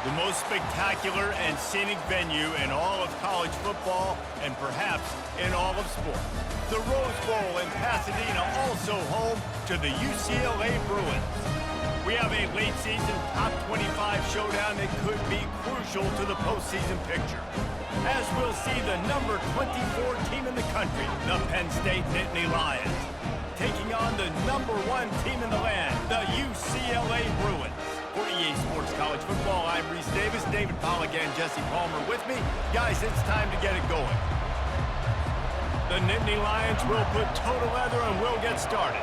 The most spectacular and scenic venue in all of college football and perhaps in all of sports. The Rose Bowl in Pasadena, also home to the UCLA Bruins. We have a late season top 25 showdown that could be crucial to the postseason picture. As we'll see the number 24 team in the country, the Penn State Nittany Lions, taking on the number 1 team in the land, the UCLA Bruins. For EA Sports College Football, I'm Reese Davis, David Pollack, and Jesse Palmer with me. Guys, it's time to get it going. The Nittany Lions will put total leather and we'll get started.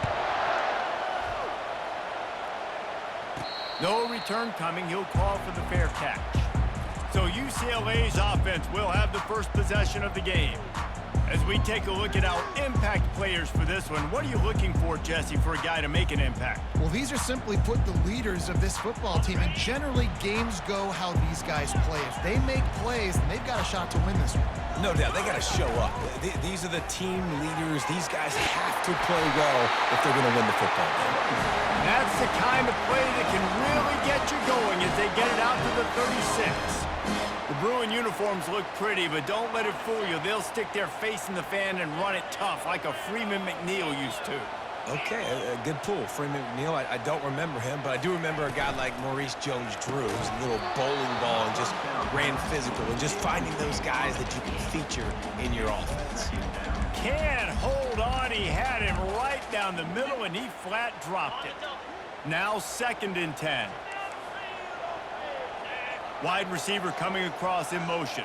No return coming. He'll call for the fair catch. So UCLA's offense will have the first possession of the game. As we take a look at our impact players for this one, what are you looking for, Jesse, for a guy to make an impact? Well, these are simply put the leaders of this football team, and generally games go how these guys play. If they make plays, then they've got a shot to win this one. No doubt, they got to show up. These are the team leaders. These guys have to play well if they're going to win the football game. That's the kind of play that can really get you going as they get it out to the 36. The Bruin uniforms look pretty, but don't let it fool you. They'll stick their face in the fan and run it tough like a Freeman McNeil used to. Okay, a good pull. Freeman McNeil, I don't remember him, but I do remember a guy like Maurice Jones-Drew, who's a little bowling ball and just ran physical, and just finding those guys that you can feature in your offense. Can't hold on. He had him right down the middle, and he flat dropped it. Now 2nd and 10. Wide receiver coming across in motion.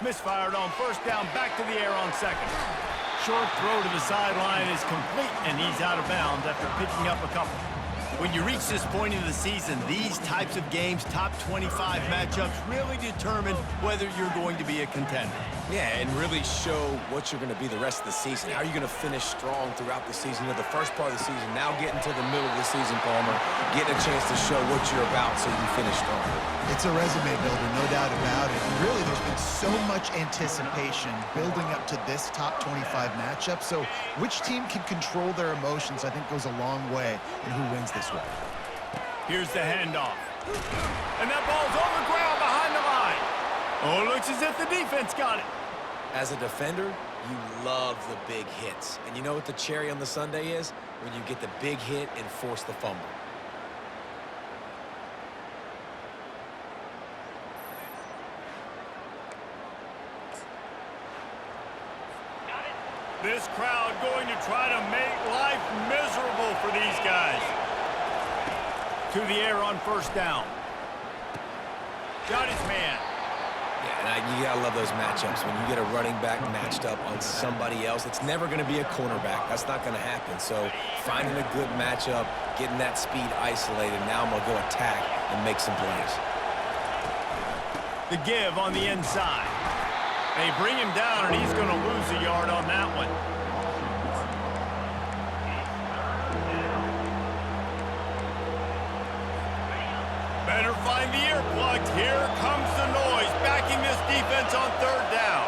Misfired on first down, back to the air on 2nd. Short throw to the sideline is complete, and he's out of bounds after picking up a couple. When you reach this point in the season, these types of games, top 25 matchups, really determine whether you're going to be a contender. Yeah, and really show what you're going to be the rest of the season. How are you going to finish strong throughout the season, or the first part of the season, now getting to the middle of the season, Palmer, getting a chance to show what you're about so you can finish strong. It's a resume builder, no doubt about it. And really, there's been so much anticipation building up to this top 25 matchup. So which team can control their emotions, I think, goes a long way in who wins this one. Here's the handoff. And that ball's on the ground behind the line. Oh, it looks as if the defense got it. As a defender, you love the big hits. And you know what the cherry on the sundae is? When you get the big hit and force the fumble. This crowd going to try to make life miserable for these guys. To the air on first down. Got his man. Yeah, and you gotta love those matchups. When you get a running back matched up on somebody else, it's never gonna be a cornerback. That's not gonna happen. So finding a good matchup, getting that speed isolated, now I'm gonna go attack and make some plays. The give on the inside. They bring him down, and he's gonna lose a yard on that one. Better find the earplugs. Here comes the noise, backing this defense on 3rd down.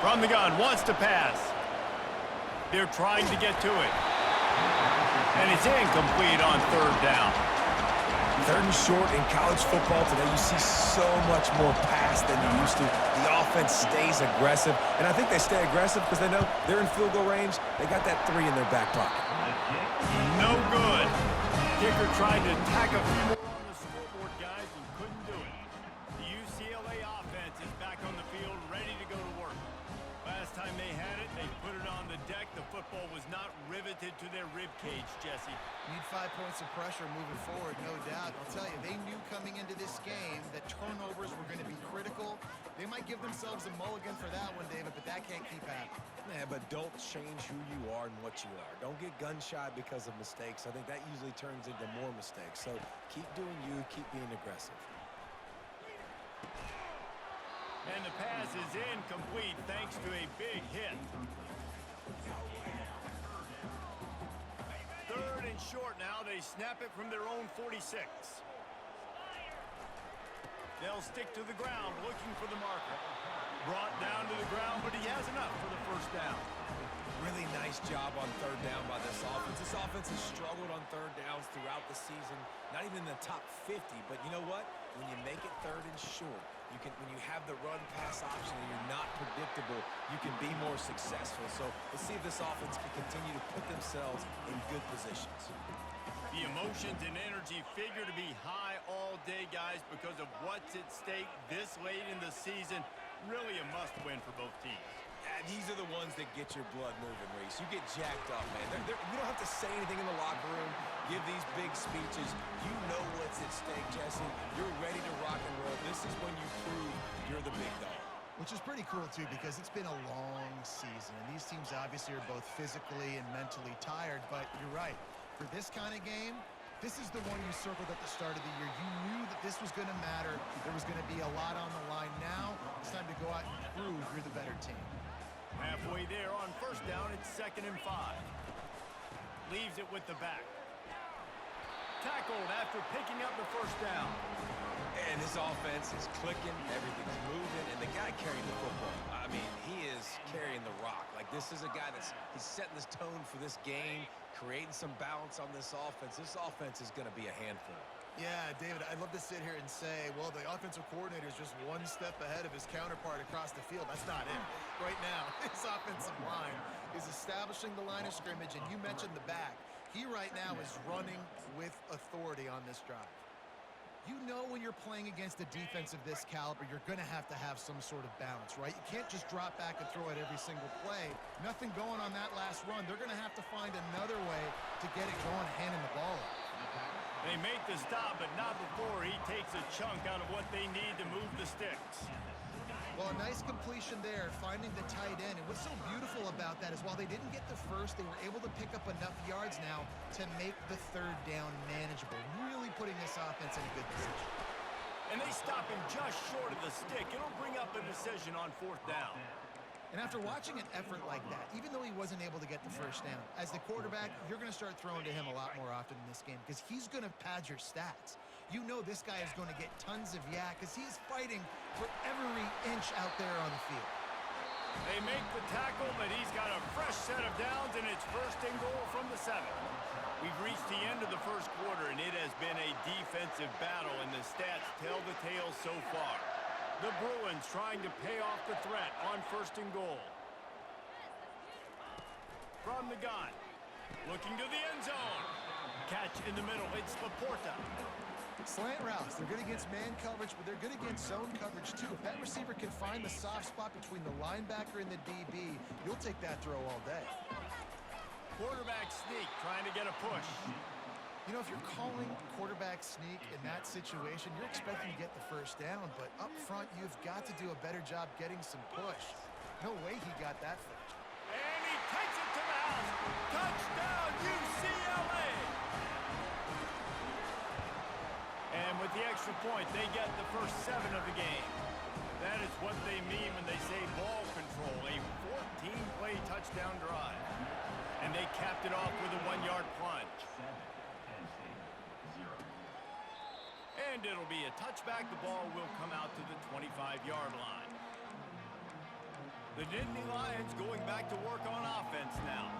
From the gun, wants to pass. They're trying to get to it. And it's incomplete on 3rd down. 3rd and short in college football today, you see so much more pass than you used to. The offense stays aggressive, and I think they stay aggressive because they know they're in field goal range. They got that 3 in their back pocket. No good. Kicker tried to tack a few more on the scoreboard, guys, and couldn't do it. The UCLA offense is back on the field, ready to go to work. Last time they had it, they put it on the deck. The football was not riveted to their rib cage, Jesse. Need 5 points of pressure moving forward, no doubt. I'll tell you, they knew coming into this game that turnovers were going to be critical. They might give themselves a mulligan for that one, David, but that can't keep happening. Yeah, but don't change who you are and what you are. Don't get gun-shy because of mistakes. I think that usually turns into more mistakes. So keep doing you, keep being aggressive. And the pass is incomplete thanks to a big hit. 3rd and short now. They snap it from their own 46. They'll stick to the ground, looking for the marker. Brought down to the ground, but he has enough for the first down. Really nice job on third down by this offense. This offense has struggled on third downs throughout the season. Not even in the top 50, but you know what? When you make it third and short, when you have the run-pass option and you're not predictable, you can be more successful. So let's see if this offense can continue to put themselves in good positions. The emotions and energy figure to be high all day, guys, because of what's at stake this late in the season. Really a must-win for both teams. These are the ones that get your blood moving, Reese. You get jacked up, man. You don't have to say anything in the locker room, give these big speeches. You know what's at stake, Jesse. You're ready to rock and roll. This is when you prove you're the big dog. Which is pretty cool, too, because it's been a long season. And these teams obviously are both physically and mentally tired. But you're right. For this kind of game, this is the one you circled at the start of the year. You knew that this was going to matter. There was going to be a lot on the line. Now it's time to go out and prove you're the better team. Halfway there on first down, it's 2nd and 5. Leaves it with the back. Tackled after picking up the first down. And this offense is clicking, everything's moving, and the guy carrying the football, I mean, he is carrying the rock. Like, this is a guy he's setting this tone for this game, creating some balance on this offense. This offense is going to be a handful. Yeah, David, I'd love to sit here and say, well, the offensive coordinator is just one step ahead of his counterpart across the field. That's not it. Right now, his offensive line is establishing the line of scrimmage, and you mentioned the back. He right now is running with authority on this drive. You know when you're playing against a defense of this caliber, you're going to have some sort of balance, right? You can't just drop back and throw it every single play. Nothing going on that last run. They're going to have to find another way to get it going, handing the ball off. They make the stop, but not before he takes a chunk out of what they need to move the sticks. Well, a nice completion there, finding the tight end. And what's so beautiful about that is while they didn't get the first, they were able to pick up enough yards now to make the third down manageable, really putting this offense in a good position. And they stop him just short of the stick. It'll bring up a decision on 4th down. And after watching an effort like that, even though he wasn't able to get the first down, as the quarterback, you're going to start throwing to him a lot more often in this game because he's going to pad your stats. You know this guy is going to get tons of yak because he's fighting for every inch out there on the field. They make the tackle, but he's got a fresh set of downs, and it's 1st and goal from the 7. We've reached the end of the first quarter, and it has been a defensive battle, and the stats tell the tale so far. The Bruins trying to pay off the threat on 1st and goal. From the gun. Looking to the end zone. Catch in the middle. It's Laporta. Slant routes. They're good against man coverage, but they're good against zone coverage, too. If that receiver can find the soft spot between the linebacker and the DB, you'll take that throw all day. Quarterback sneak, trying to get a push. You know, if you're calling quarterback sneak in that situation, you're expecting to get the first down, but up front, you've got to do a better job getting some push. No way he got that first. And he takes it to the house. Touchdown, UCLA! And with the extra point, they get the first 7 of the game. That is what they mean when they say ball control, a 14-play touchdown drive. And they capped it off with a 1-yard plunge. And it'll be a touchback. The ball will come out to the 25-yard line. The Nittany Lions going back to work on offense now.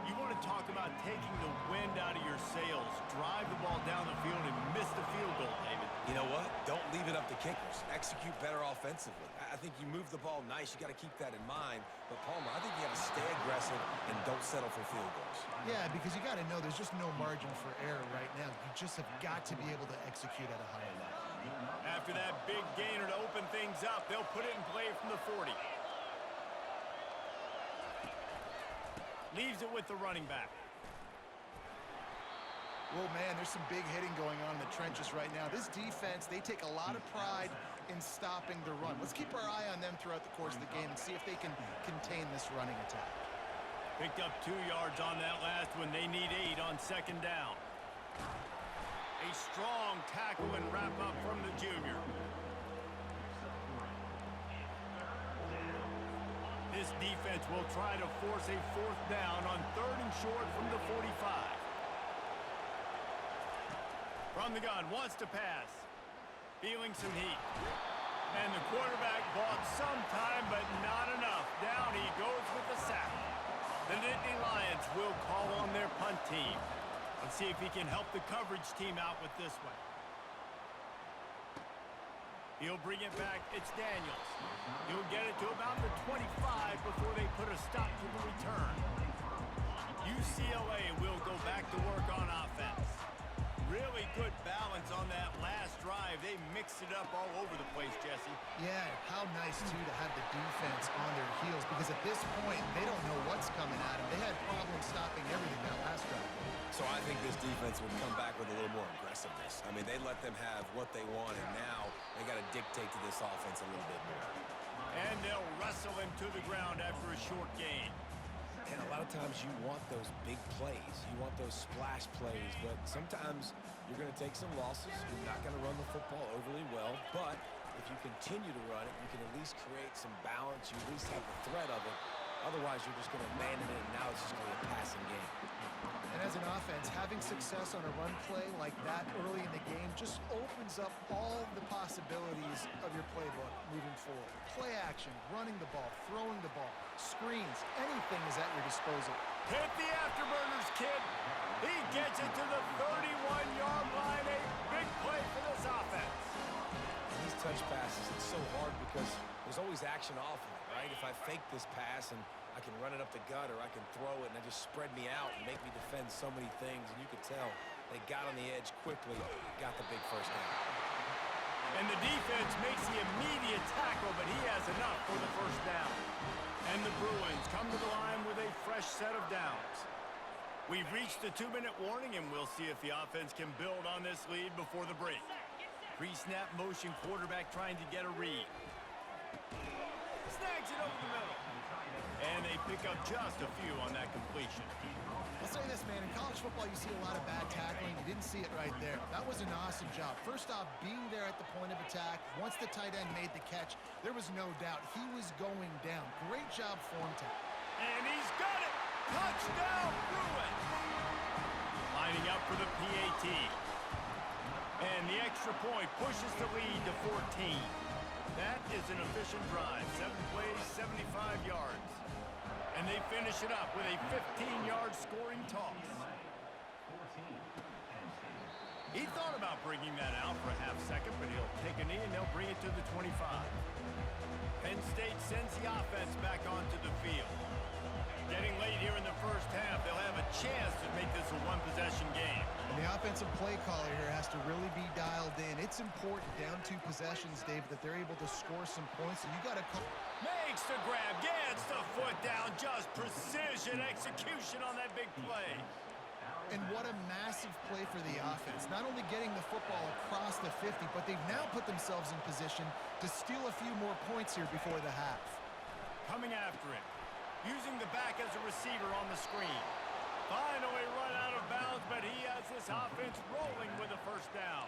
You want to talk about taking the wind out of your sails. Drive the ball down the field and miss the field goal, David. You know what? Don't leave it up to kickers. Execute better offensively. I think you move the ball nice. You got to keep that in mind. But, Palmer, I think you got to stay aggressive and don't settle for field goals. Yeah, because you got to know there's just no margin for error right now. You just have got to be able to execute at a high level. After that big gainer to open things up, they'll put it in play from the 40. Leaves it with the running back. Well, man, there's some big hitting going on in the trenches right now. This defense, they take a lot of pride in stopping the run. Let's keep our eye on them throughout the course of the game and see if they can contain this running attack. Picked up 2 yards on that last one. They need 8 on 2nd down. A strong tackle and wrap up from the junior. This defense will try to force a 4th down on 3rd and short from the 45. From the gun, wants to pass. feeling some heat. And the quarterback bought some time, but not enough. Down he goes with the sack. The Nittany Lions will call on their punt team. Let's see if he can help the coverage team out with this one. He'll bring it back. It's Daniels. He'll get it to about the 25 before they put a stop to the return. UCLA will go back to work on offense. Really good balance on that last drive. They mixed it up all over the place, Jesse. Yeah, how nice, too, to have the defense on their heels, because at this point, they don't know what's coming at them. They had problems stopping everything that last drive. So I think this defense would come back with a little more aggressiveness. I mean, they let them have what they want, and now they got to dictate to this offense a little bit more. And they'll wrestle him to the ground after a short gain. And a lot of times you want those big plays. You want those splash plays, but sometimes you're going to take some losses. You're not going to run the football overly well, but if you continue to run it, you can at least create some balance. You at least have the threat of it. Otherwise, you're just going to abandon it, and now it's just going to be a passing game. And as an offense, having success on a run play like that early in the game just opens up all the possibilities of your playbook moving forward. Play action, running the ball, throwing the ball, screens, anything is at your disposal. Hit the afterburners, kid. He gets it to the 31-yard line. A big play for this offense. And these touch passes, it's so hard because there's always action off of it, right? If I fake this pass and I can run it up the gut, or I can throw it and it just spread me out and make me defend so many things. And you could tell they got on the edge quickly, got the big first down. And the defense makes the immediate tackle, but he has enough for the first down. And the Bruins come to the line with a fresh set of downs. We've reached the 2-minute warning, and we'll see if the offense can build on this lead before the break. Pre-snap motion, quarterback trying to get a read. Snags it over the middle. And they pick up just a few on that completion. I'll say this, man. In college football, you see a lot of bad tackling. You didn't see it right there. That was an awesome job. First off, being there at the point of attack. Once the tight end made the catch, there was no doubt he was going down. Great job for him to. And he's got it! Touchdown, Bruins! Lining up for the PAT. And the extra point pushes the lead to 14. That is an efficient drive. 7 plays, 75 yards. And they finish it up with a 15-yard scoring toss. He thought about bringing that out for a half second, but he'll take a knee and they'll bring it to the 25. Penn State sends the offense back onto the field. Getting late here in the first half, they'll have a chance to make this a one-possession game. And the offensive play caller here has to really be dialed in. It's important down 2 possessions, David, that they're able to score some points. And you got to call. Makes the grab, gets the foot down, just precision execution on that big play. And what a massive play for the offense. Not only getting the football across the 50, but they've now put themselves in position to steal a few more points here before the half. Coming after it. Using the back as a receiver on the screen. Finally run out of bounds, but he has this offense rolling with a first down.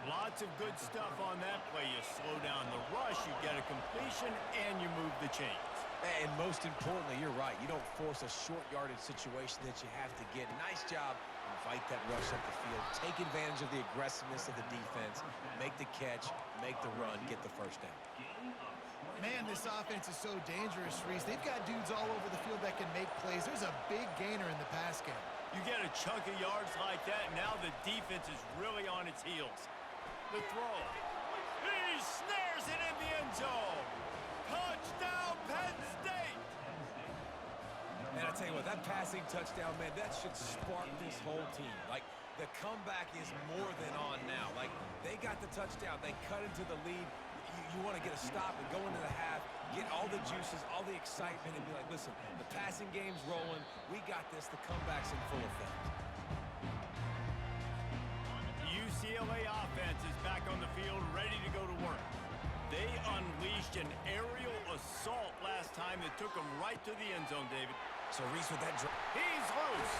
Lots of good stuff on that play. You slow down the rush, you get a completion, and you move the chains. And most importantly, you're right. You don't force a short yardage situation that you have to get. Nice job. Invite that rush up the field. Take advantage of the aggressiveness of the defense. Make the catch, make the run, get the first down. Man, this offense is so dangerous, Reese. They've got dudes all over the field that can make plays. There's a big gainer in the pass game. You get a chunk of yards like that, now the defense is really on its heels. The throw. He snares it in the end zone. Touchdown, Penn State! And I tell you what, that passing touchdown, man, that should spark this whole team. Like, the comeback is more than on now. Like, they got the touchdown. They cut into the lead. You want to get a stop and go into the half, get all the juices, all the excitement, and be like, listen, the passing game's rolling. We got this. The comeback's in full effect. The UCLA offense is back on the field, ready to go to work. They unleashed an aerial assault last time that took them right to the end zone, David. So Reese with that drop. He's loose.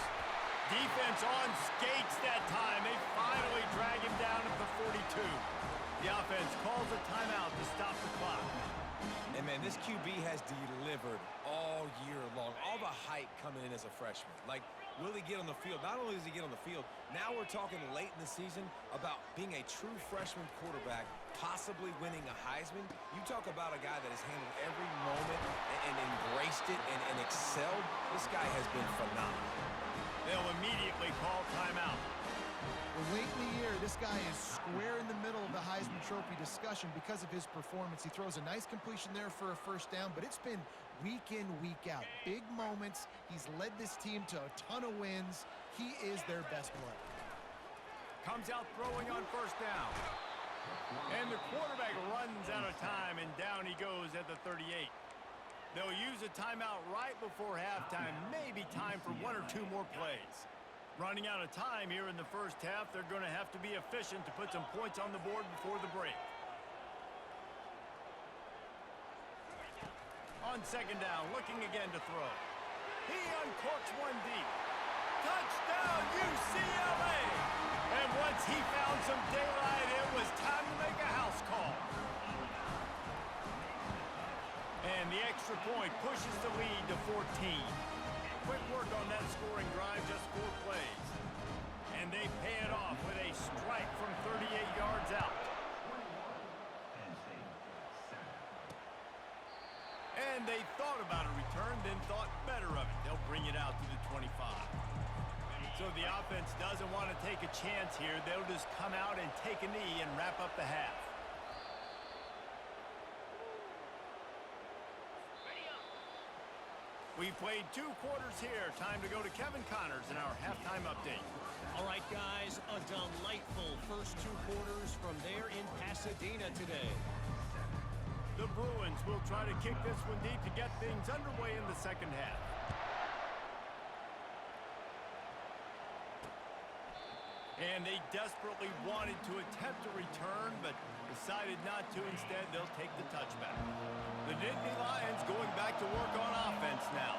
Defense on skates that time. They finally drag him down at the 42. The offense calls a timeout to stop the clock. And, man, this QB has delivered all year long. All the hype coming in as a freshman. Like, will he get on the field? Not only does he get on the field, now we're talking late in the season about being a true freshman quarterback, possibly winning a Heisman. You talk about a guy that has handled every moment and embraced it and excelled. This guy has been phenomenal. They'll immediately call timeout. Well, late in the year, this guy is square in the middle of the Heisman Trophy discussion because of his performance. He throws a nice completion there for a first down, but it's been week in, week out. Big moments. He's led this team to a ton of wins. He is their best player. Comes out throwing on first down. And the quarterback runs out of time, and down he goes at the 38. They'll use a timeout right before halftime. Maybe time for one or two more plays. Running out of time here in the first half, they're going to have to be efficient to put some points on the board before the break. On second down, looking again to throw. He uncorks one deep. Touchdown, UCLA! And once he found some daylight, it was time to make a house call. And the extra point pushes the lead to 14. Quick work on that scoring drive, just 4 plays. And they pay it off with a strike from 38 yards out. And they thought about a return, then thought better of it. They'll bring it out to the 25. So the offense doesn't want to take a chance here. They'll just come out and take a knee and wrap up the half. We've played 2 quarters here. Time to go to Kevin Connors in our halftime update. All right, guys, a delightful first 2 quarters from there in Pasadena today. The Bruins will try to kick this one deep to get things underway in the second half. And they desperately wanted to attempt a return, but decided not to. Instead, they'll take the touchback. The Nittany Lions going back to work on offense now.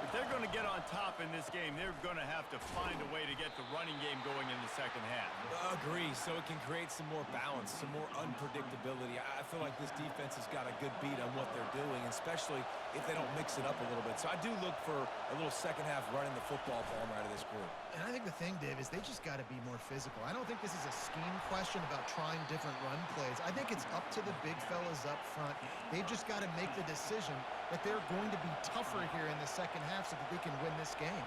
If they're going to get on top in this game, they're going to have to find a way to get the running game going in the second half. Agree, so it can create some more balance, some more unpredictability. I feel like this defense has got a good beat on what they're doing, especially if they don't mix it up a little bit. So I do look for a little second half running the football ball out of this group. And I think the thing, Dave, is they just got to be more physical. I don't think this is a scheme question about trying different run plays. I think it's up to the big fellas up front. They've just got to make the decision that they're going to be tougher here in the second half so that they can win this game.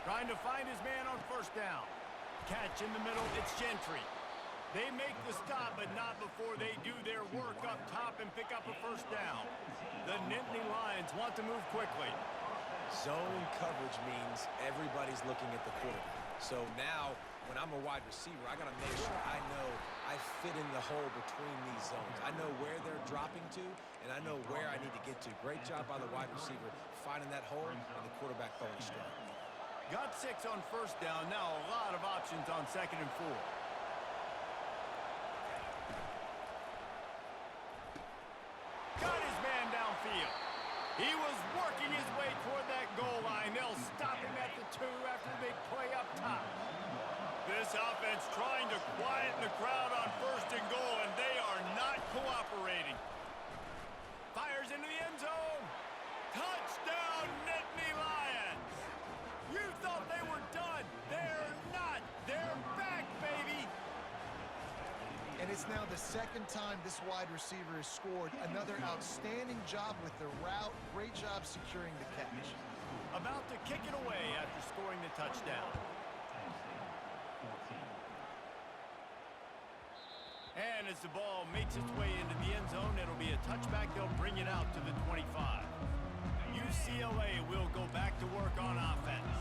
Trying to find his man on first down. Catch in the middle, it's Gentry. They make the stop, but not before they do their work up top and pick up a first down. The Nittany Lions want to move quickly. Zone coverage means everybody's looking at the quarterback. So now, when I'm a wide receiver, I got to make sure I know I fit in the hole between these zones. I know where they're dropping to, and I know where I need to get to. Great job by the wide receiver finding that hole and the quarterback throwing straight. Got 6 on first down. Now a lot of options on second and 4. Got his man downfield. He was working his way toward that goal line. They'll stop him at the 2 after the big play up top. This offense trying to quieten the crowd on first and goal, and they are not cooperating. Fires into the end zone. Touchdown, Nittany Lions. You thought they were done. They're not. They're back, baby. And it's now the second time this wide receiver has scored. Another outstanding job with the route. Great job securing the catch. About to kick it away after scoring the touchdown. And as the ball makes its way into the end zone, it'll be a touchback. They'll bring it out to the 25. UCLA will go back to work on offense.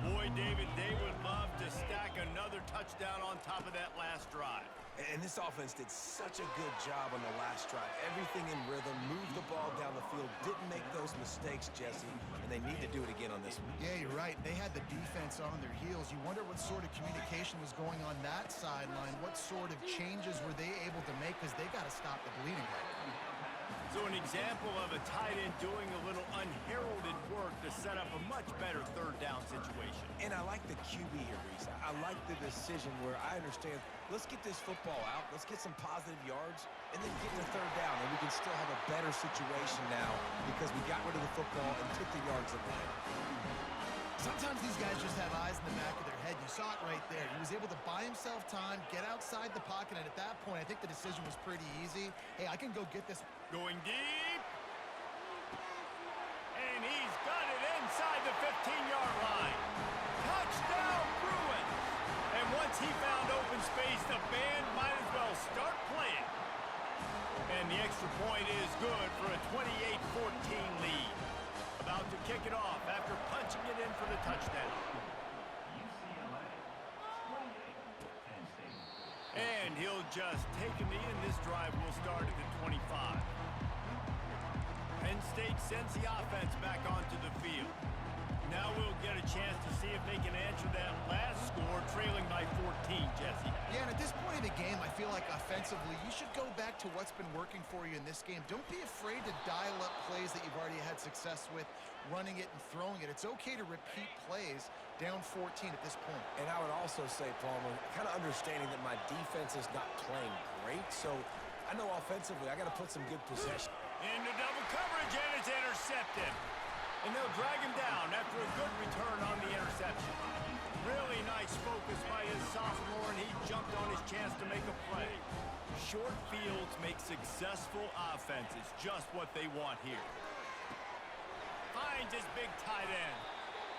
Boy, David, they would love to stack another touchdown on top of that last drive. And this offense did such a good job on the last drive. Everything in rhythm, moved the ball down the field, didn't make those mistakes, Jesse, and they need to do it again on this one. Yeah, you're right. They had the defense on their heels. You wonder what sort of communication was going on that sideline. What sort of changes were they able to make, because they got to stop the bleeding right now. So an example of a tight end doing a little unheralded work to set up a much much better third down situation. And I like the QB here, Reese. I like the decision where I understand, let's get this football out, let's get some positive yards, and then get to third down, and we can still have a better situation now because we got rid of the football and took the yards away. Sometimes these guys just have eyes in the back of their head. You saw it right there. He was able to buy himself time, get outside the pocket, and at that point, I think the decision was pretty easy. Hey, I can go get this. Going deep. And he's got it inside the 15-yard line. Touchdown, Bruins. And once he found open space, the band might as well start playing. And the extra point is good for a 28-14 lead. About to kick it off after punching it in for the touchdown. And he'll just take a knee, and this drive will start at the 25. Penn State sends the offense back onto the field. Now we'll get a chance to see if they can answer that last score, trailing by 14, Jesse. Yeah, and at this point of the game, I feel like offensively, you should go back to what's been working for you in this game. Don't be afraid to dial up plays that you've already had success with, running it and throwing it. It's okay to repeat plays down 14 at this point. And I would also say, Palmer, kind of understanding that my defense is not playing great, so I know offensively I got to put some good possession. Into double coverage, and it's intercepted. And they'll drag him down after a good return on the interception. Really nice focus by his sophomore, and he jumped on his chance to make a play. Short fields make successful offenses just what they want here. Finds his big tight end.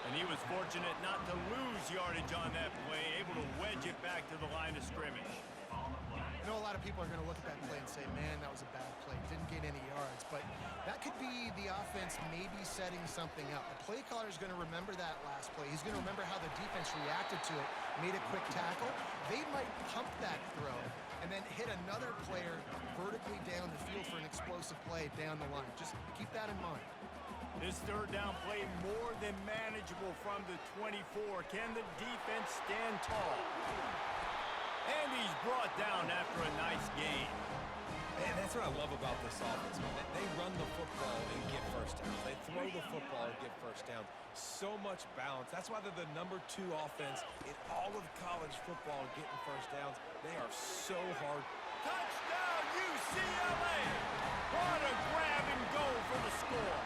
And he was fortunate not to lose yardage on that play, able to wedge it back to the line of scrimmage. I know a lot of people are going to look at that play and say, man, that was a bad play. Didn't get any yards. But that could be the offense maybe setting something up. The play caller is going to remember that last play. He's going to remember how the defense reacted to it, made a quick tackle. They might pump that throw and then hit another player vertically down the field for an explosive play down the line. Just keep that in mind. This third down play more than manageable from the 24. Can the defense stand tall? And he's brought down after a nice gain. And that's what I love about this offense, man. They run the football and get first downs. They throw the football and get first downs. So much balance. That's why they're the #2 offense in all of college football getting first downs. They are so hard. Touchdown, UCLA! What a grab and go for the score.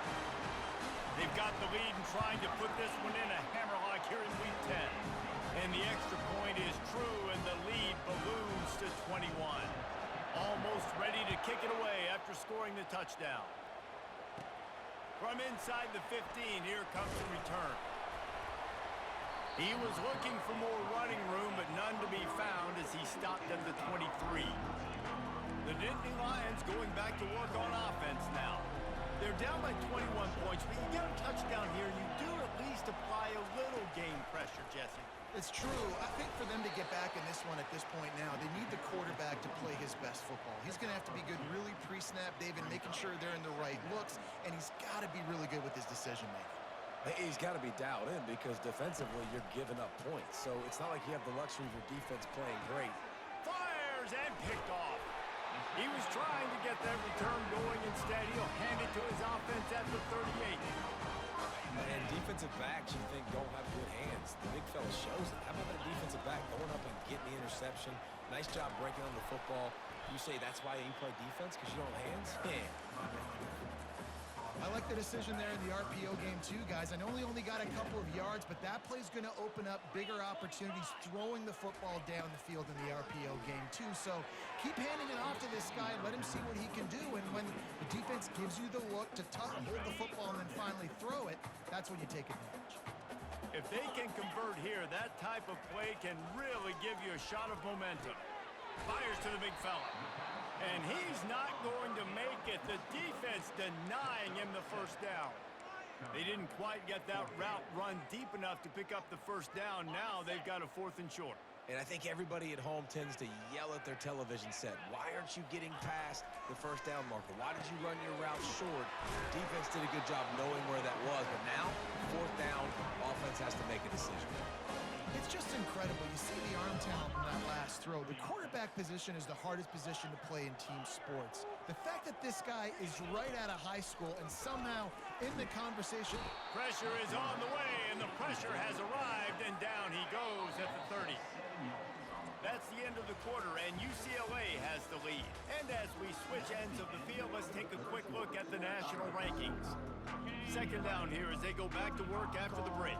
They've got the lead and trying to put this one in a hammerlock here in Week 10. And the extra point is true, and the lead balloons to 21. Almost ready to kick it away after scoring the touchdown. From inside the 15, here comes the return. He was looking for more running room, but none to be found as he stopped at the 23. The Nittany Lions going back to work on offense now. They're down by 21 points, but you get a touchdown here, and you do at least apply a little game pressure, Jesse. It's true. I think for them to get back in this one at this point now, they need the quarterback to play his best football. He's going to have to be good really pre-snap, David, making sure they're in the right looks, and he's got to be really good with his decision-making. He's got to be dialed in because defensively you're giving up points. So it's not like you have the luxury of your defense playing great. Fires and picked off. He was trying to get that return going. Instead, he'll hand it to his offense at the 38. And defensive backs, you think, don't have good hands. The big fella shows it. How about that defensive back going up and getting the interception? Nice job breaking on the football. You say that's why you play defense, because you don't have hands? Yeah. I like the decision there in the RPO game too, guys. I know he only got a couple of yards, but that play's going to open up bigger opportunities throwing the football down the field in the RPO game too. So keep handing it off to this guy and let him see what he can do. And when the defense gives you the look to hold the football and then finally throw it, that's when you take advantage. If they can convert here, that type of play can really give you a shot of momentum. Fires to the big fella. And he's not going to make it. The defense denying him the first down. They didn't quite get that route run deep enough to pick up the first down. Now they've got a 4th and short. And I think everybody at home tends to yell at their television set. Why aren't you getting past the first down marker? Why did you run your route short? The defense did a good job knowing where that was. But now, 4th down, offense has to make a decision. It's just incredible. You see the arm talent in that last throw. The quarterback position is the hardest position to play in team sports. The fact that this guy is right out of high school and somehow in the conversation. Pressure is on the way, and the pressure has arrived, and down he goes at the 30. That's the end of the quarter, and UCLA has the lead. And as we switch ends of the field, let's take a quick look at the national rankings. Second down here as they go back to work after the break.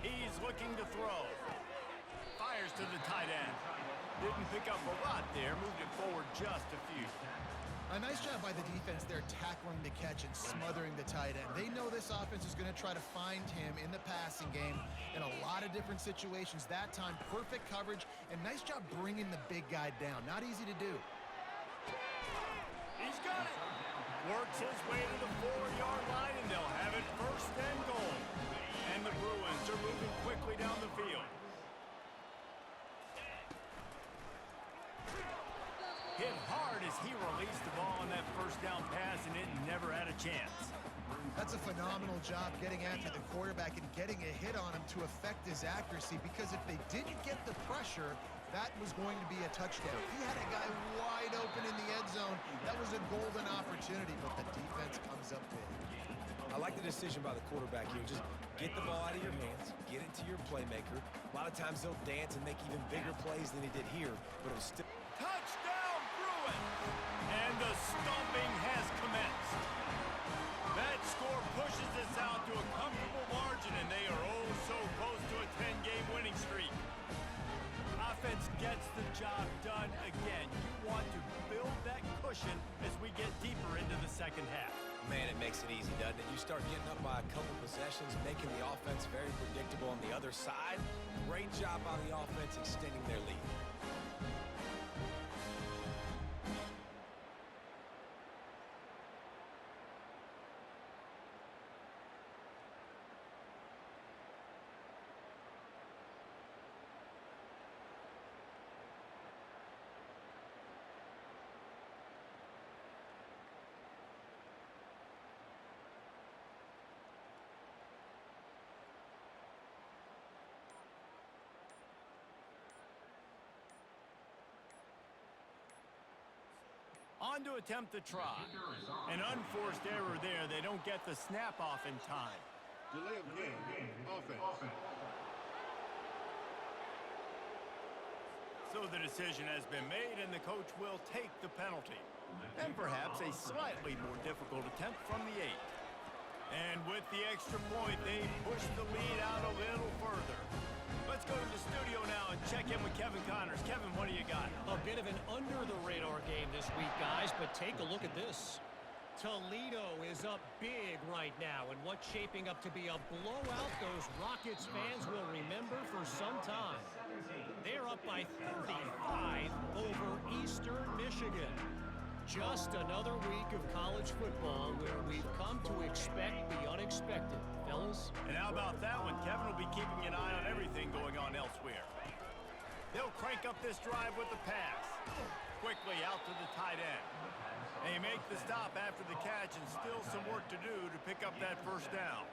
He's looking to throw. Fires to the tight end. Didn't pick up a lot there, moved it forward just a few. A nice job by the defense there tackling the catch and smothering the tight end. They know this offense is going to try to find him in the passing game in a lot of different situations. That time, perfect coverage, and nice job bringing the big guy down. Not easy to do. He's got it. Works his way to the 4-yard line, and they'll have it first and goal. And the Bruins are moving quickly down the field. Hit hard as he released the ball on that first down pass, and it never had a chance. That's a phenomenal job getting after the quarterback and getting a hit on him to affect his accuracy, because if they didn't get the pressure, that was going to be a touchdown. He had a guy wide open in the end zone. That was a golden opportunity, but the defense comes up big. I like the decision by the quarterback here. Just get the ball out of your hands, get it to your playmaker. A lot of times they'll dance and make even bigger plays than he did here, but it was still... Touchdown, Bruins! And the stomping has commenced. That score pushes us out to a comfortable margin, and they are oh so close to a 10-game winning streak. Offense gets the job done again. You want to build that cushion as we get deeper into the second half. Man, it makes it easy, doesn't it? You start getting up by a couple possessions, making the offense very predictable on the other side. Great job by the offense extending their lead. On to attempt the try. An unforced error there. They don't get the snap off in time. Delay of game. Offense. So the decision has been made, and the coach will take the penalty. And perhaps a slightly more difficult attempt from the 8. And with the extra point, they push the lead out a little further. Let's go to the studio now and check in with Kevin Connors. Kevin, what do you got? A bit of an under-the-radar game this week, guys, but take a look at this. Toledo is up big right now, and what's shaping up to be a blowout those Rockets fans will remember for some time. They're up by 35 over Eastern Michigan. Just another week of college football where we've come to expect the unexpected, fellas. And how about that one? Kevin will be keeping an eye on everything going on elsewhere. They'll crank up this drive with the pass. Quickly out to the tight end. They make the stop after the catch, and still some work to do to pick up that first down.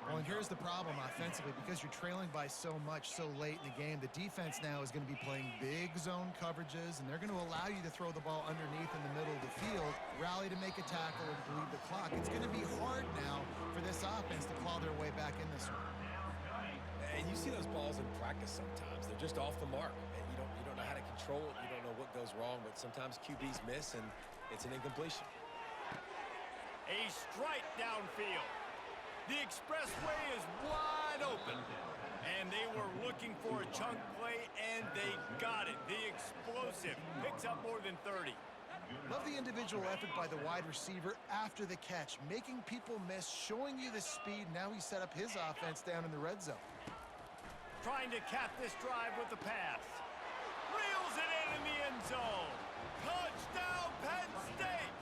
Well, and here's the problem offensively. Because you're trailing by so much so late in the game, the defense now is going to be playing big zone coverages, and they're going to allow you to throw the ball underneath in the middle of the field, rally to make a tackle, and bleed the clock. It's going to be hard now for this offense to claw their way back in this one. And you see those balls in practice sometimes. They're just off the mark. And you don't know how to control it. You don't know what goes wrong, but sometimes QBs miss, and it's an incompletion. A strike downfield. The expressway is wide open, and they were looking for a chunk play, and they got it. The explosive picks up more than 30. Love the individual effort by the wide receiver after the catch, making people miss, showing you the speed. Now he set up his offense down in the red zone. Trying to cap this drive with the pass. Reels it in the end zone. Touchdown, Penn State!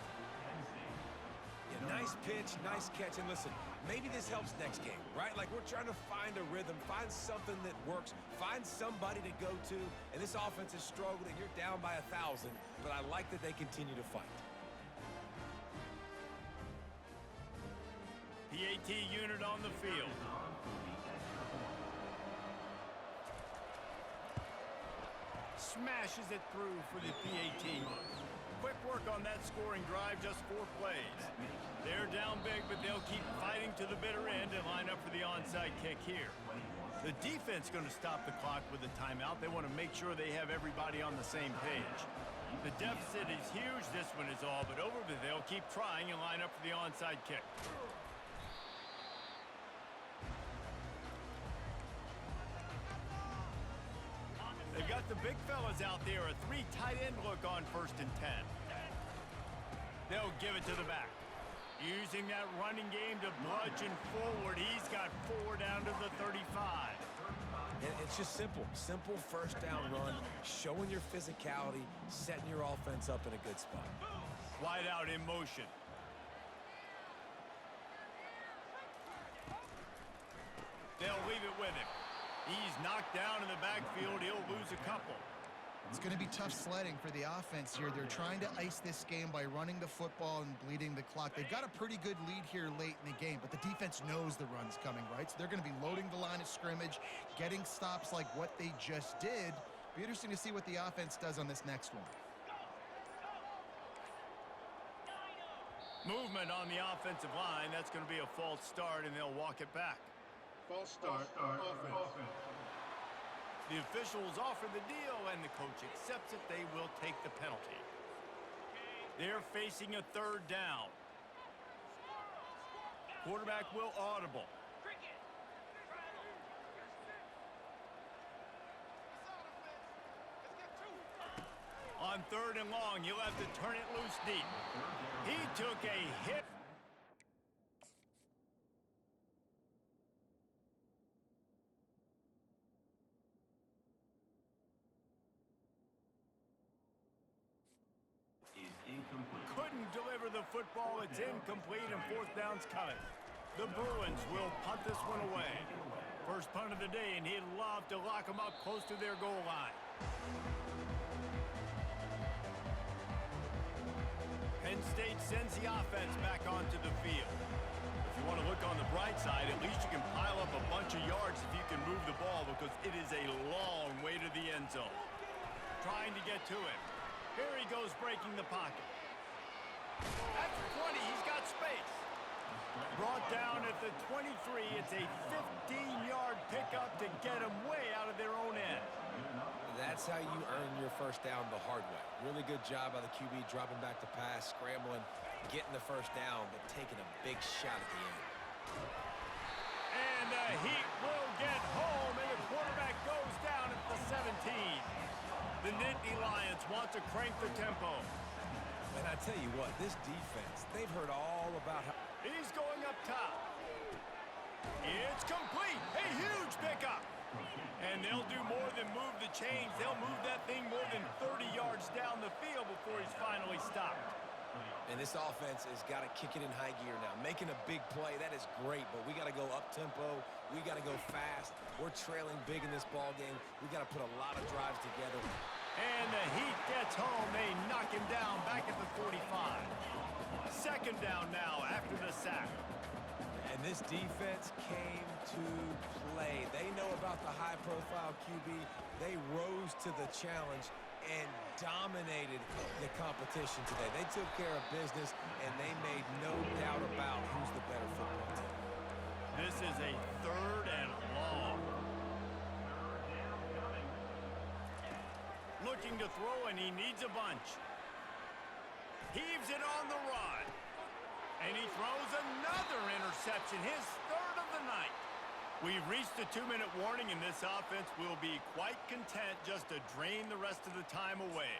Yeah, nice pitch, nice catch, and listen, maybe this helps next game, right? Like, we're trying to find a rhythm, find something that works, find somebody to go to, and this offense has struggled, and you're down by 1,000, but I like that they continue to fight. PAT unit on the field. Smashes it through for the PAT. Quick work on that scoring drive, just 4 plays. They're down big, but they'll keep fighting to the bitter end and line up for the onside kick here. The defense going to stop the clock with a timeout. They want to make sure they have everybody on the same page. The deficit is huge. This one is all but over, but they'll keep trying and line up for the onside kick. They've got the big fellas out there, a 3 tight end look on 1st and 10. They'll give it to the back. Using that running game to bludgeon forward. He's got 4 down to the 35. And it's just simple. Simple first down run, showing your physicality, setting your offense up in a good spot. Wide out in motion. They'll leave it with him. He's knocked down in the backfield. He'll lose a couple. It's going to be tough sledding for the offense here. They're trying to ice this game by running the football and bleeding the clock. They've got a pretty good lead here late in the game, but the defense knows the run's coming, right? So they're going to be loading the line of scrimmage, getting stops like what they just did. Be interesting to see what the offense does on this next one. Movement on the offensive line. That's going to be a false start, and they'll walk it back. False start, offense. The officials offer the deal, and the coach accepts it. They will take the penalty. They're facing a 3rd down. Quarterback will audible. On 3rd and long, he'll have to turn it loose deep. He took a hit. Couldn't deliver the football. It's incomplete, and 4th down's coming. The Bruins will punt this one away. First punt of the day, and he'd love to lock them up close to their goal line. Penn State sends the offense back onto the field. If you want to look on the bright side, at least you can pile up a bunch of yards if you can move the ball, because it is a long way to the end zone. Trying to get to him. Here he goes, breaking the pocket. At the 20, he's got space. Brought down at the 23. It's a 15-yard pickup to get them way out of their own end. That's how you earn your first down the hard way. Really good job by the QB, dropping back to pass, scrambling, getting the first down, but taking a big shot at the end. And the Heat will get home, and the quarterback goes down at the 17. The Nittany Lions want to crank the tempo. And I tell you what, this defense, they've heard all about how... He's going up top. It's complete. A huge pickup. And they'll do more than move the chains. They'll move that thing more than 30 yards down the field before he's finally stopped. And this offense has got to kick it in high gear now. Making a big play, that is great, but we got to go up-tempo. We got to go fast. We're trailing big in this ball game. We got to put a lot of drives together. And the Heat gets home. They knock him down back at the 45. 2nd down now after the sack. And this defense came to play. They know about the high-profile QB. They rose to the challenge and dominated the competition today. They took care of business, and they made no doubt about who's the better football team. This is a 3rd and long. Looking to throw, and he needs a bunch. Heaves it on the run. And he throws another interception, his 3rd of the night. We've reached the 2-minute warning, and this offense will be quite content just to drain the rest of the time away.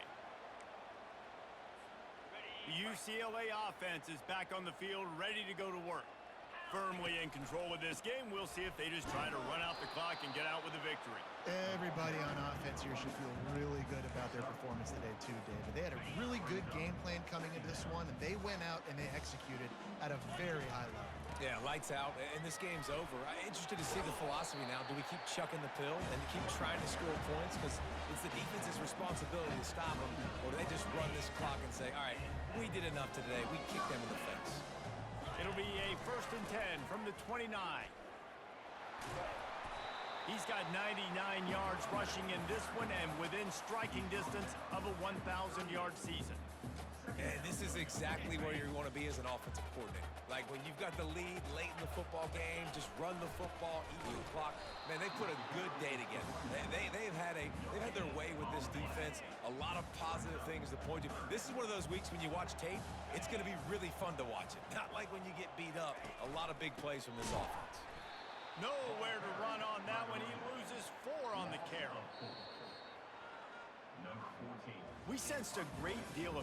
The UCLA offense is back on the field, ready to go to work. Firmly in control of this game. We'll see if they just try to run out the clock and get out with a victory. Everybody on offense here should feel really good about their performance today too, David. They had a really good game plan coming into this one, and they went out and they executed at a very high level. Yeah, lights out, and this game's over. I'm interested to see the philosophy now. Do we keep chucking the pill and keep trying to score points? Because it's the defense's responsibility to stop them. Or do they just run this clock and say, all right, we did enough today. We kicked them in the face. It'll be a 1st and 10 from the 29. He's got 99 yards rushing in this one and within striking distance of a 1,000-yard season. And this is exactly where you want to be as an offensive coordinator. Like when you've got the lead late in the football game, just run the football, eat the clock. Man, they put a good day together. They've had their way with this defense. A lot of positive things to point to. This is one of those weeks when you watch tape, it's going to be really fun to watch it. Not like when you get beat up. A lot of big plays from this offense. Nowhere to run on that one. He loses 4 on the carry. Number 14. We sensed a great deal of